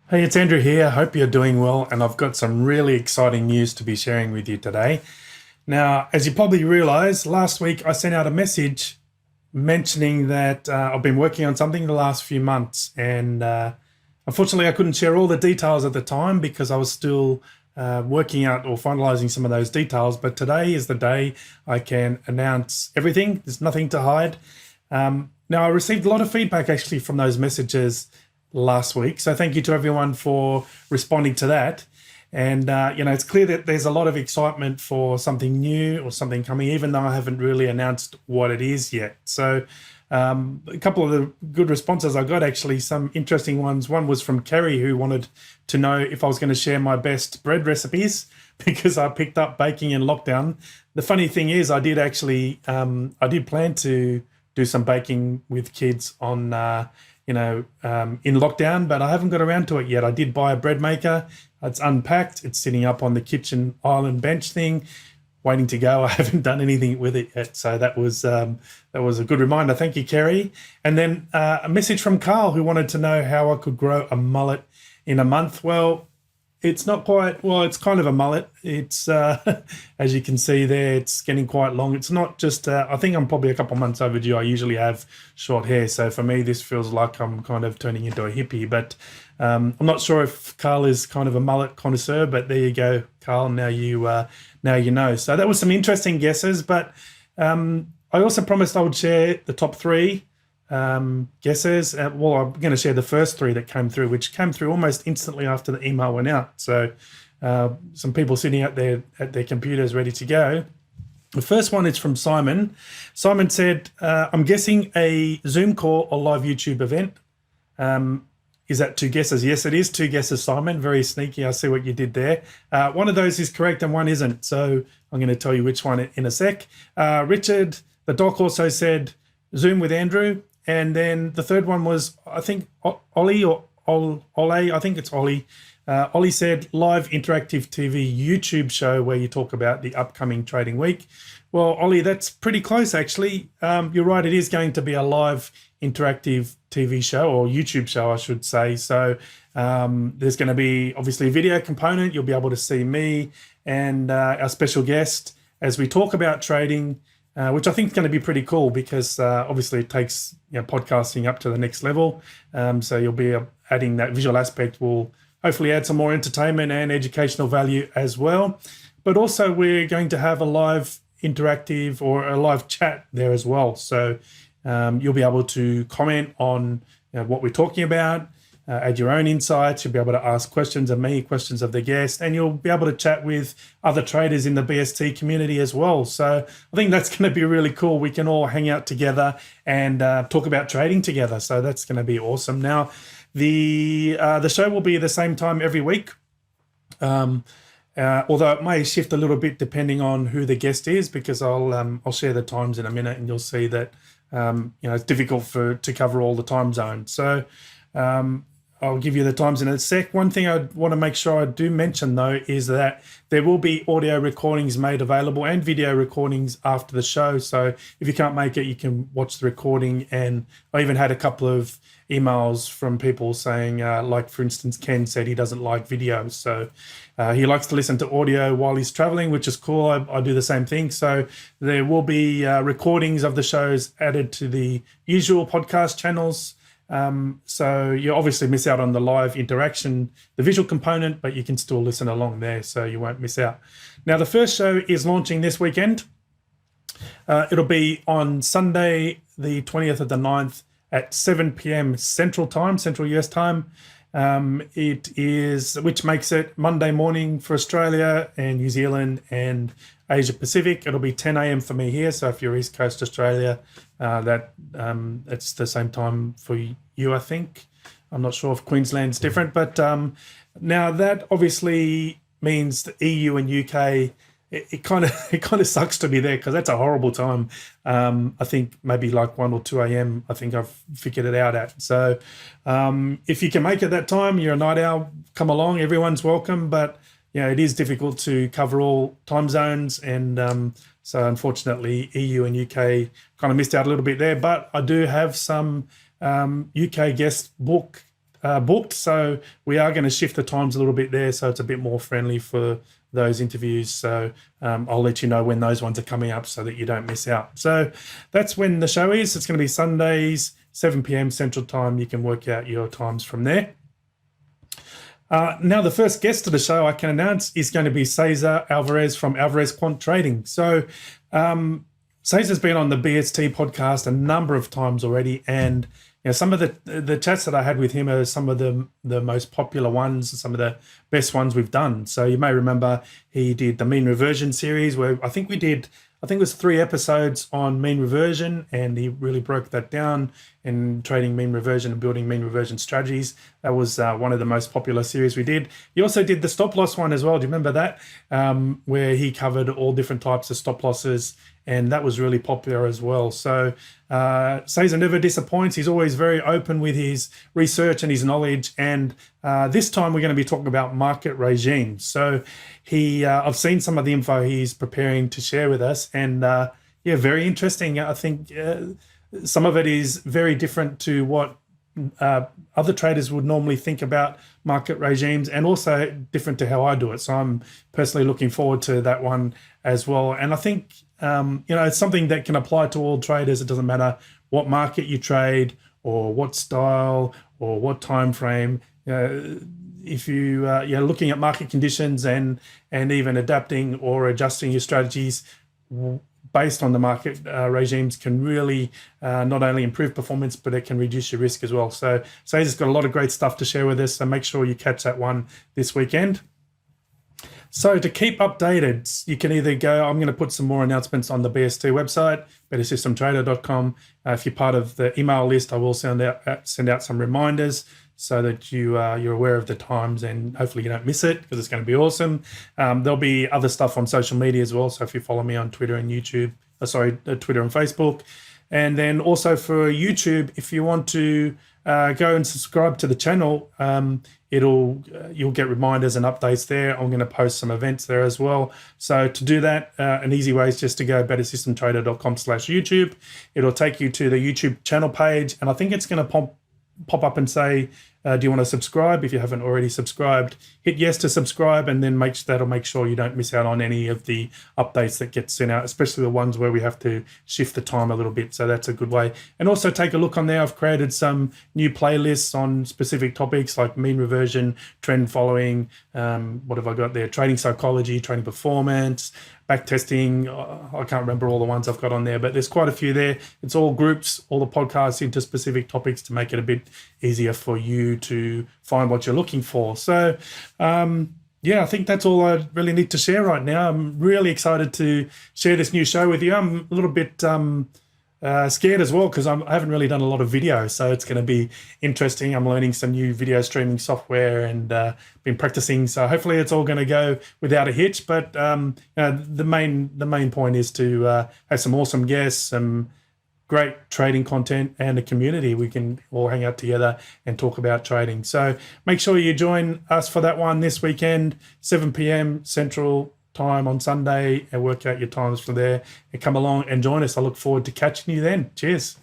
Hey, it's Andrew here. Hope you're doing well, and I've got some really exciting news to be sharing with you today. Now, as you probably realize, last week I sent out a message mentioning that I've been working on something the last few months, and unfortunately, I couldn't share all the details at the time because I was still working out or finalizing some of those details. But today is the day I can announce everything. There's nothing to hide. Now, I received a lot of feedback actually from those messages last week. So thank you to everyone for responding to that. And, it's clear that there's a lot of excitement for something new or something coming, even though I haven't really announced what it is yet. So a couple of the good responses I got, actually, some interesting ones. One was from Kerry, who wanted to know if I was going to share my best bread recipes because I picked up baking in lockdown. The funny thing is, I did actually, I did plan to do some baking with kids on in lockdown, but I haven't got around to it yet. I did buy a bread maker. It's unpacked. It's sitting up on the kitchen island bench thing, waiting to go. I haven't done anything with it yet. So that was a good reminder. Thank you, Kerry. And then a message from Carl, who wanted to know how I could grow a mullet in a month. Well, it's not quite, well, it's kind of a mullet. It's, as you can see there, it's getting quite long. It's not just, I think I'm probably a couple months overdue. I usually have short hair. So for me, this feels like I'm kind of turning into a hippie. But I'm not sure if Carl is kind of a mullet connoisseur, but there you go, Carl. Now you know. So that was some interesting guesses. But I also promised I would share the top three guesses. Well, I'm going to share the first three that came through, which came through almost instantly after the email went out. So some people sitting out there at their computers ready to go. The first one is from Simon. Simon said, I'm guessing a Zoom call or live YouTube event. Is that two guesses? Yes, it is two guesses, Simon. Very sneaky. I see what you did there. One of those is correct and one isn't. So I'm going to tell you which one in a sec. Richard, the doc, also said Zoom with Andrew. And then the third one was, I think, Ollie or Ole, I think it's Ollie. Ollie said live interactive TV YouTube show where you talk about the upcoming trading week. Well, Ollie, that's pretty close, actually. You're right, it is going to be a live interactive TV show, or YouTube show, I should say. So there's going to be, obviously, a video component. You'll be able to see me and our special guest as we talk about trading, which I think is going to be pretty cool because obviously it takes podcasting up to the next level. So you'll be adding that visual aspect will hopefully add some more entertainment and educational value as well. But also we're going to have a live interactive or a live chat there as well. So you'll be able to comment on what we're talking about, add your own insights. You'll be able to ask questions of me, questions of the guest, and you'll be able to chat with other traders in the BST community as well. So I think that's going to be really cool. We can all hang out together and talk about trading together. So that's going to be awesome. Now, the show will be the same time every week. Although it may shift a little bit depending on who the guest is, because I'll share the times in a minute, and you'll see that it's difficult to cover all the time zones. So I'll give you the times in a sec. One thing I want to make sure I do mention, though, is that there will be audio recordings made available and video recordings after the show. So if you can't make it, you can watch the recording. And I even had a couple of emails from people saying, like, for instance, Ken said he doesn't like videos. So he likes to listen to audio while he's traveling, which is cool. I do the same thing. So there will be recordings of the shows added to the usual podcast channels. So you obviously miss out on the live interaction, the visual component, but you can still listen along there, so you won't miss out. Now, the first show is launching this weekend. It'll be on Sunday, the 20th of the 9th at 7 p.m. Central US time. Which makes it Monday morning for Australia and New Zealand and Asia Pacific. It'll be 10 a.m. for me here. So if you're East Coast Australia, it's the same time for you, I think. I'm not sure if Queensland's different, but now that obviously means the EU and UK. It kind of sucks to be there because that's a horrible time. I think maybe like 1 or 2 a.m. I think I've figured it out at. So if you can make it that time, you're a night owl, come along. Everyone's welcome, but it is difficult to cover all time zones, and so unfortunately EU and UK kind of missed out a little bit there. But I do have some UK guests booked booked, so we are going to shift the times a little bit there, so it's a bit more friendly for those interviews. So I'll let you know when those ones are coming up so that you don't miss out. So that's when the show is. It's going to be Sundays, 7 p.m. Central Time. You can work out your times from there. Now, the first guest of the show I can announce is going to be Cesar Alvarez from Alvarez Quant Trading. So Cesar's been on the BST podcast a number of times already, and some of the chats that I had with him are some of the most popular ones, some of the best ones we've done. So you may remember he did the mean reversion series, where I think it was 3 episodes on mean reversion, and he really broke that down in trading mean reversion and building mean reversion strategies. That was one of the most popular series we did. He also did the stop loss one as well. Do you remember that? Where he covered all different types of stop losses, and that was really popular as well. So Cesar never disappoints. He's always very open with his research and his knowledge. And this time we're going to be talking about market regimes. So I've seen some of the info he's preparing to share with us, and very interesting. I think some of it is very different to what other traders would normally think about market regimes, and also different to how I do it. So I'm personally looking forward to that one as well. And I think it's something that can apply to all traders. It doesn't matter what market you trade or what style or what time frame. If you're looking at market conditions and even adapting or adjusting your strategies based on the market regimes can really not only improve performance, but it can reduce your risk as well. So Cesar's got a lot of great stuff to share with us, so make sure you catch that one this weekend. So to keep updated, you can either go, I'm going to put some more announcements on the BST website, bettersystemtrader.com. If you're part of the email list, I will send out some reminders so that you're aware of the times, and hopefully you don't miss it, because it's going to be awesome. There'll be other stuff on social media as well. So if you follow me on Twitter and YouTube, Twitter and Facebook. And then also for YouTube, if you want to go and subscribe to the channel, you'll get reminders and updates there. I'm going to post some events there as well. So to do that, an easy way is just to go bettersystemtrader.com/YouTube. It'll take you to the YouTube channel page, and I think it's going to pop up and say, do you want to subscribe? If you haven't already subscribed, hit yes to subscribe, and then that'll make sure you don't miss out on any of the updates that get sent out, especially the ones where we have to shift the time a little bit. So that's a good way. And also take a look on there. I've created some new playlists on specific topics like mean reversion, trend following. What have I got there? Trading psychology, trading performance, backtesting. I can't remember all the ones I've got on there, but there's quite a few there. It's all groups, all the podcasts into specific topics to make it a bit easier for you to find what you're looking for. So I think that's all I really need to share right now. I'm really excited to share this new show with you. I'm a little bit scared as well, because I haven't really done a lot of video, so it's going to be interesting. I'm learning some new video streaming software and been practicing, so hopefully it's all going to go without a hitch. But the main point is to have some awesome guests, some great trading content, and a community. We can all hang out together and talk about trading. So make sure you join us for that one this weekend, 7 p.m. Central Time on Sunday, and work out your times from there and come along and join us. I look forward to catching you then. Cheers.